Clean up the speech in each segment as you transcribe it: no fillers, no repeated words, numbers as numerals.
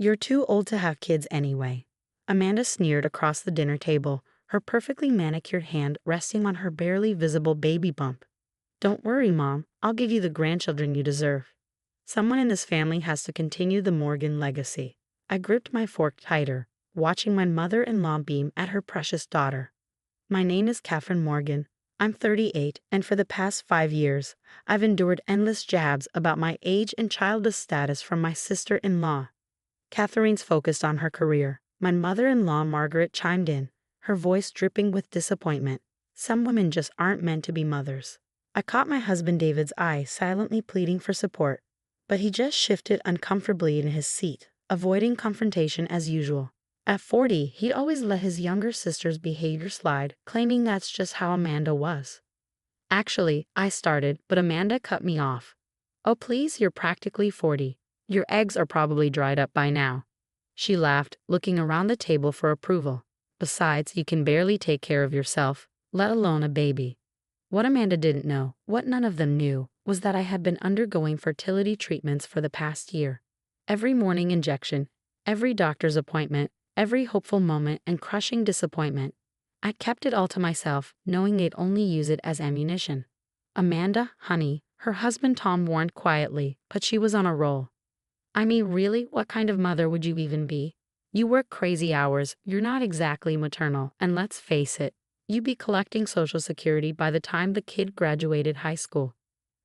You're too old to have kids anyway. Amanda sneered across the dinner table, her perfectly manicured hand resting on her barely visible baby bump. Don't worry, Mom. I'll give you the grandchildren you deserve. Someone in this family has to continue the Morgan legacy. I gripped my fork tighter, watching my mother-in-law beam at her precious daughter. My name is Catherine Morgan. I'm 38, and for the past 5 years, I've endured endless jabs about my age and childless status from my sister-in-law. Catherine's focused on her career. My mother-in-law Margaret chimed in, her voice dripping with disappointment. Some women just aren't meant to be mothers. I caught my husband David's eye silently pleading for support, but he just shifted uncomfortably in his seat, avoiding confrontation as usual. At 40, he'd always let his younger sister's behavior slide, claiming that's just how Amanda was. Actually, I started, but Amanda cut me off. Oh please, you're practically 40. Your eggs are probably dried up by now. She laughed, looking around the table for approval. Besides, you can barely take care of yourself, let alone a baby. What Amanda didn't know, what none of them knew, was that I had been undergoing fertility treatments for the past year. Every morning injection, every doctor's appointment, every hopeful moment and crushing disappointment. I kept it all to myself, knowing they'd only use it as ammunition. Amanda, honey, her husband Tom warned quietly, but she was on a roll. I mean, really, what kind of mother would you even be? You work crazy hours, you're not exactly maternal, and let's face it, you'd be collecting Social Security by the time the kid graduated high school.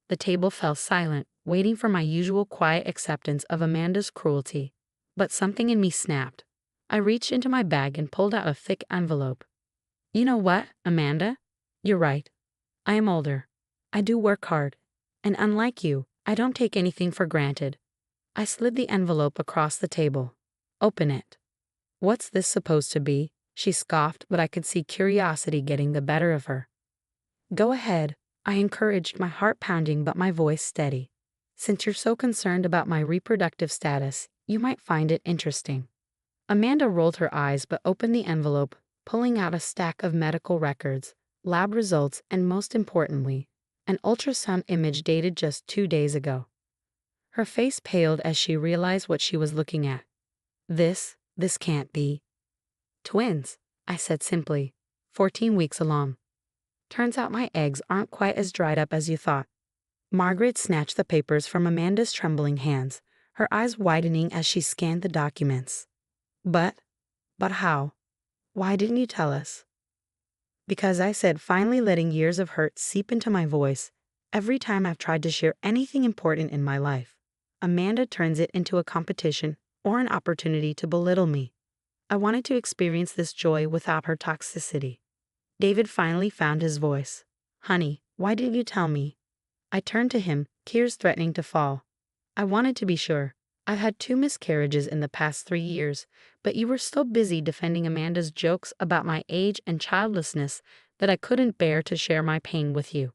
The table fell silent, waiting for my usual quiet acceptance of Amanda's cruelty. But something in me snapped. I reached into my bag and pulled out a thick envelope. You know what, Amanda? You're right. I am older. I do work hard. And unlike you, I don't take anything for granted. I slid the envelope across the table. Open it. What's this supposed to be? She scoffed, but I could see curiosity getting the better of her. Go ahead, I encouraged, my heart pounding but my voice steady. Since you're so concerned about my reproductive status, you might find it interesting. Amanda rolled her eyes but opened the envelope, pulling out a stack of medical records, lab results, and most importantly, an ultrasound image dated just 2 days ago. Her face paled as she realized what she was looking at. This can't be. Twins, I said simply, 14 weeks along. Turns out my eggs aren't quite as dried up as you thought. Margaret snatched the papers from Amanda's trembling hands, her eyes widening as she scanned the documents. But how? Why didn't you tell us? Because I said, finally letting years of hurt seep into my voice every time I've tried to share anything important in my life. Amanda turns it into a competition or an opportunity to belittle me. I wanted to experience this joy without her toxicity. David finally found his voice. Honey, why didn't you tell me? I turned to him, tears threatening to fall. I wanted to be sure. I've had 2 miscarriages in the past 3 years, but you were so busy defending Amanda's jokes about my age and childlessness that I couldn't bear to share my pain with you.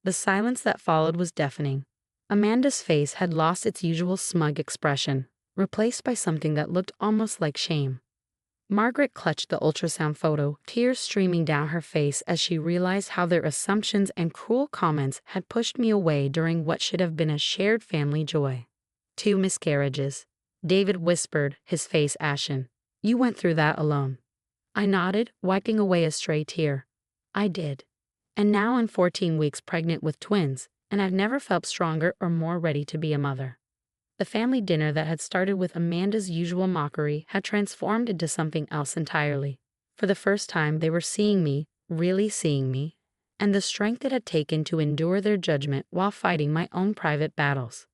The silence that followed was deafening. Amanda's face had lost its usual smug expression, replaced by something that looked almost like shame. Margaret clutched the ultrasound photo, tears streaming down her face as she realized how their assumptions and cruel comments had pushed me away during what should have been a shared family joy. 2 miscarriages. David whispered, his face ashen. You went through that alone. I nodded, wiping away a stray tear. I did. And now I'm 14 weeks pregnant with twins, and I've never felt stronger or more ready to be a mother. The family dinner that had started with Amanda's usual mockery had transformed into something else entirely. For the first time, they were seeing me, really seeing me, and the strength it had taken to endure their judgment while fighting my own private battles.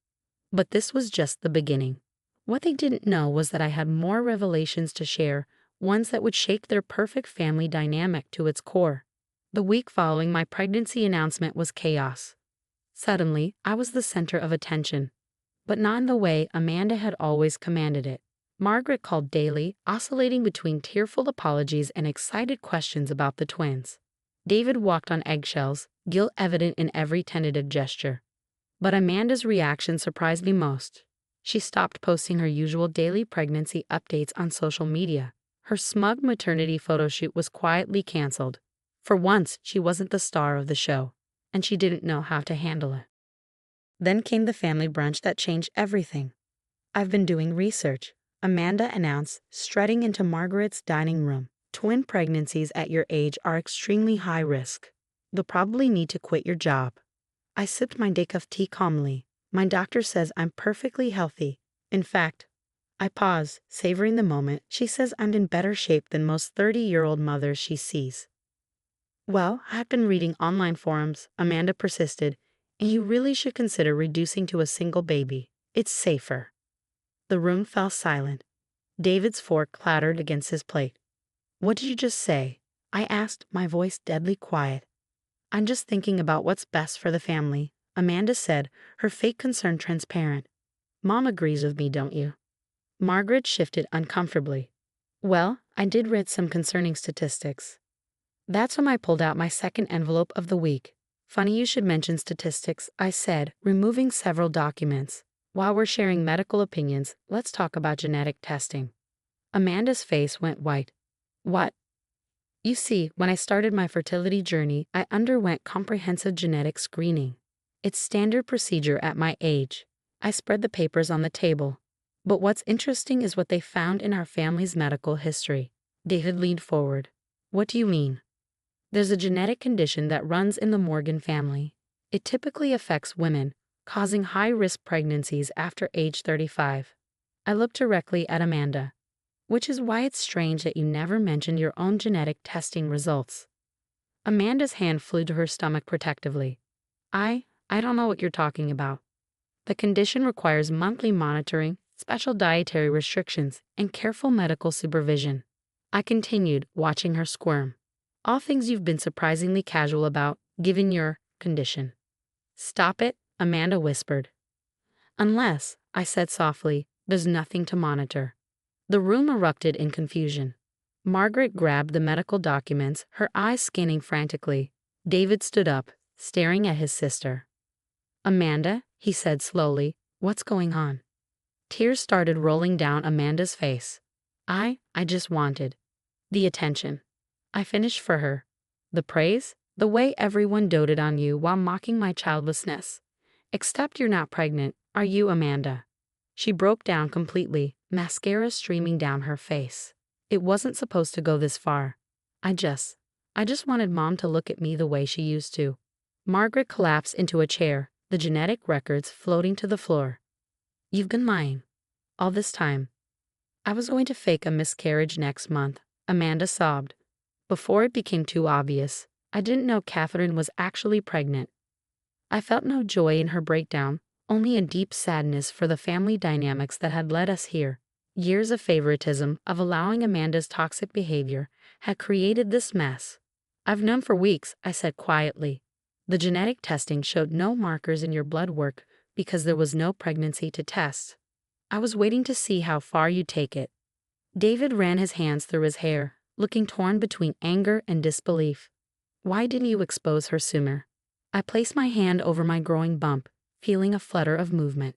But this was just the beginning. What they didn't know was that I had more revelations to share, ones that would shake their perfect family dynamic to its core. The week following my pregnancy announcement was chaos. Suddenly, I was the center of attention. But not in the way Amanda had always commanded it. Margaret called daily, oscillating between tearful apologies and excited questions about the twins. David walked on eggshells, guilt evident in every tentative gesture. But Amanda's reaction surprised me most. She stopped posting her usual daily pregnancy updates on social media. Her smug maternity photo shoot was quietly canceled. For once, she wasn't the star of the show, and she didn't know how to handle it. Then came the family brunch that changed everything. I've been doing research. Amanda announced, strutting into Margaret's dining room. Twin pregnancies at your age are extremely high risk. You'll probably need to quit your job. I sipped my decaf tea calmly. My doctor says I'm perfectly healthy. In fact, I paused, savoring the moment. She says I'm in better shape than most 30-year-old mothers she sees. Well, I've been reading online forums, Amanda persisted, and you really should consider reducing to a single baby. It's safer. The room fell silent. David's fork clattered against his plate. What did you just say? I asked, my voice deadly quiet. I'm just thinking about what's best for the family, Amanda said, her fake concern transparent. Mom agrees with me, don't you? Margaret shifted uncomfortably. Well, I did read some concerning statistics. That's when I pulled out my second envelope of the week. Funny you should mention statistics, I said, removing several documents. While we're sharing medical opinions, let's talk about genetic testing. Amanda's face went white. What? You see, when I started my fertility journey, I underwent comprehensive genetic screening. It's standard procedure at my age. I spread the papers on the table. But what's interesting is what they found in our family's medical history. David leaned forward. What do you mean? There's a genetic condition that runs in the Morgan family. It typically affects women, causing high-risk pregnancies after age 35. I looked directly at Amanda. Which is why it's strange that you never mentioned your own genetic testing results. Amanda's hand flew to her stomach protectively. I don't know what you're talking about. The condition requires monthly monitoring, special dietary restrictions, and careful medical supervision. I continued, watching her squirm. All things you've been surprisingly casual about, given your condition. Stop it, Amanda whispered. Unless, I said softly, there's nothing to monitor. The room erupted in confusion. Margaret grabbed the medical documents, her eyes scanning frantically. David stood up, staring at his sister. Amanda, he said slowly, what's going on? Tears started rolling down Amanda's face. I just wanted the attention. I finished for her. The praise, the way everyone doted on you while mocking my childlessness. Except you're not pregnant, are you, Amanda? She broke down completely, mascara streaming down her face. It wasn't supposed to go this far. I just wanted Mom to look at me the way she used to. Margaret collapsed into a chair, the genetic records floating to the floor. You've been lying. All this time. I was going to fake a miscarriage next month, Amanda sobbed. Before it became too obvious, I didn't know Catherine was actually pregnant. I felt no joy in her breakdown, only a deep sadness for the family dynamics that had led us here. Years of favoritism, of allowing Amanda's toxic behavior, had created this mess. I've known for weeks, I said quietly. The genetic testing showed no markers in your blood work because there was no pregnancy to test. I was waiting to see how far you'd take it. David ran his hands through his hair, looking torn between anger and disbelief. Why didn't you expose her sooner? I placed my hand over my growing bump, feeling a flutter of movement.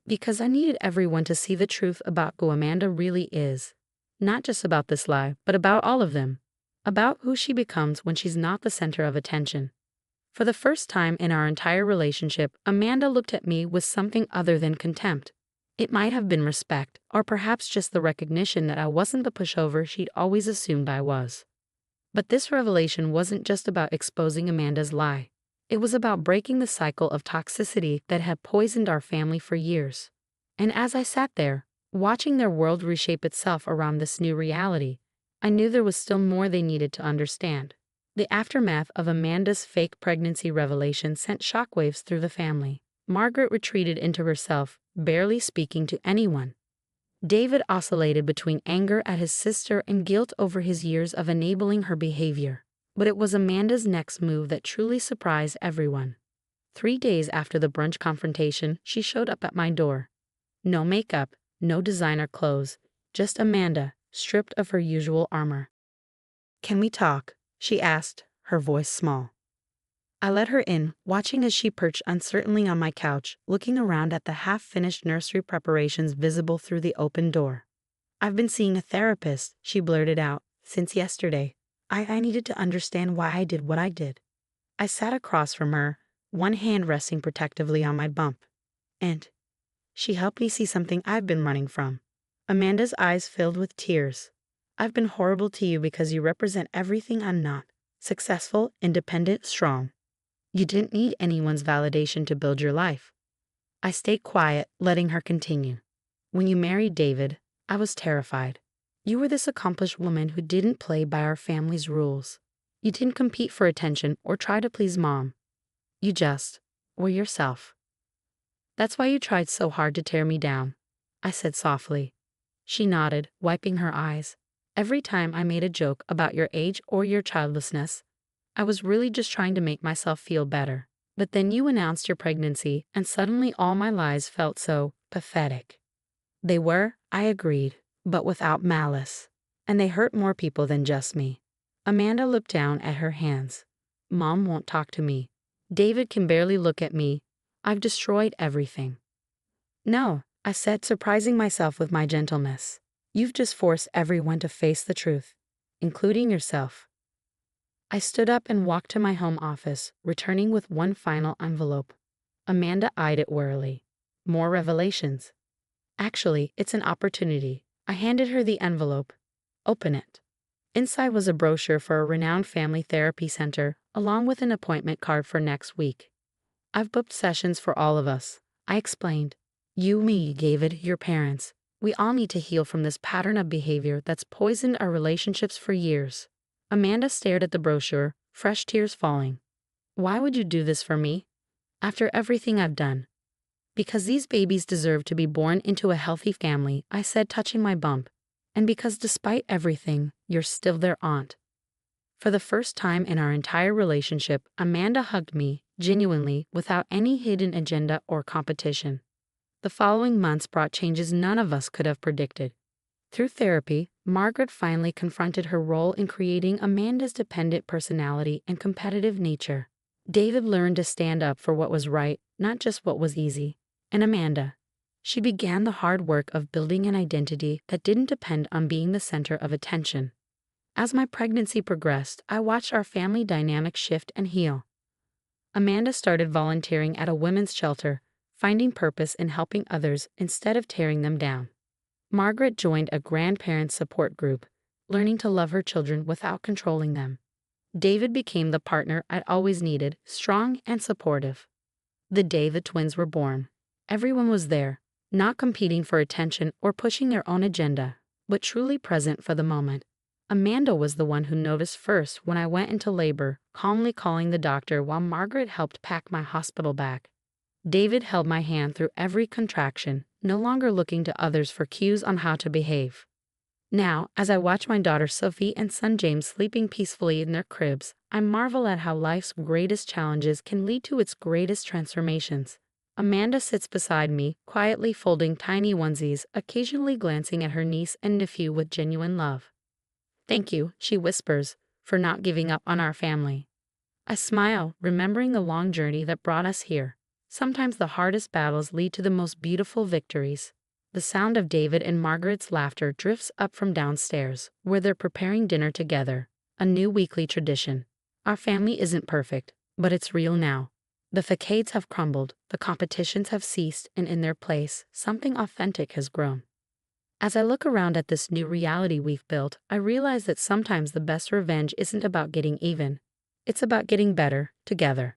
Because I needed everyone to see the truth about who Amanda really is. Not just about this lie, but about all of them. About who she becomes when she's not the center of attention. For the first time in our entire relationship, Amanda looked at me with something other than contempt. It might have been respect, or perhaps just the recognition that I wasn't the pushover she'd always assumed I was. But this revelation wasn't just about exposing Amanda's lie. It was about breaking the cycle of toxicity that had poisoned our family for years. And as I sat there, watching their world reshape itself around this new reality, I knew there was still more they needed to understand. The aftermath of Amanda's fake pregnancy revelation sent shockwaves through the family. Margaret retreated into herself, barely speaking to anyone. David oscillated between anger at his sister and guilt over his years of enabling her behavior. But it was Amanda's next move that truly surprised everyone. 3 days after the brunch confrontation, she showed up at my door. No makeup, no designer clothes, just Amanda, stripped of her usual armor. Can we talk? She asked, her voice small. I let her in, watching as she perched uncertainly on my couch, looking around at the half-finished nursery preparations visible through the open door. I've been seeing a therapist, she blurted out, since yesterday. I needed to understand why I did what I did. I sat across from her, one hand resting protectively on my bump. And she helped me see something I've been running from. Amanda's eyes filled with tears. I've been horrible to you because you represent everything I'm not. Successful, independent, strong. You didn't need anyone's validation to build your life. I stayed quiet, letting her continue. When you married David, I was terrified. You were this accomplished woman who didn't play by our family's rules. You didn't compete for attention or try to please mom. You just were yourself. That's why you tried so hard to tear me down, I said softly. She nodded, wiping her eyes. Every time I made a joke about your age or your childlessness, I was really just trying to make myself feel better. But then you announced your pregnancy, and suddenly all my lies felt so pathetic. They were, I agreed, but without malice. And they hurt more people than just me. Amanda looked down at her hands. Mom won't talk to me. David can barely look at me. I've destroyed everything. No, I said, surprising myself with my gentleness. You've just forced everyone to face the truth, including yourself. I stood up and walked to my home office, returning with one final envelope. Amanda eyed it warily. More revelations. Actually, it's an opportunity. I handed her the envelope. Open it. Inside was a brochure for a renowned family therapy center, along with an appointment card for next week. I've booked sessions for all of us, I explained. You, me, David, your parents. We all need to heal from this pattern of behavior that's poisoned our relationships for years. Amanda stared at the brochure, fresh tears falling. Why would you do this for me? After everything I've done. Because these babies deserve to be born into a healthy family, I said, touching my bump. And because despite everything, you're still their aunt. For the first time in our entire relationship, Amanda hugged me, genuinely, without any hidden agenda or competition. The following months brought changes none of us could have predicted. Through therapy, Margaret finally confronted her role in creating Amanda's dependent personality and competitive nature. David learned to stand up for what was right, not just what was easy. And Amanda, she began the hard work of building an identity that didn't depend on being the center of attention. As my pregnancy progressed, I watched our family dynamic shift and heal. Amanda started volunteering at a women's shelter, finding purpose in helping others instead of tearing them down. Margaret joined a grandparent support group, learning to love her children without controlling them. David became the partner I'd always needed, strong and supportive. The day the twins were born, everyone was there, not competing for attention or pushing their own agenda, but truly present for the moment. Amanda was the one who noticed first when I went into labor, calmly calling the doctor while Margaret helped pack my hospital bag. David held my hand through every contraction, no longer looking to others for cues on how to behave. Now, as I watch my daughter Sophie and son James sleeping peacefully in their cribs, I marvel at how life's greatest challenges can lead to its greatest transformations. Amanda sits beside me, quietly folding tiny onesies, occasionally glancing at her niece and nephew with genuine love. Thank you, she whispers, for not giving up on our family. I smile, remembering the long journey that brought us here. Sometimes the hardest battles lead to the most beautiful victories. The sound of David and Margaret's laughter drifts up from downstairs, where they're preparing dinner together, a new weekly tradition. Our family isn't perfect, but it's real now. The facades have crumbled, the competitions have ceased, and in their place, something authentic has grown. As I look around at this new reality we've built, I realize that sometimes the best revenge isn't about getting even. It's about getting better, together.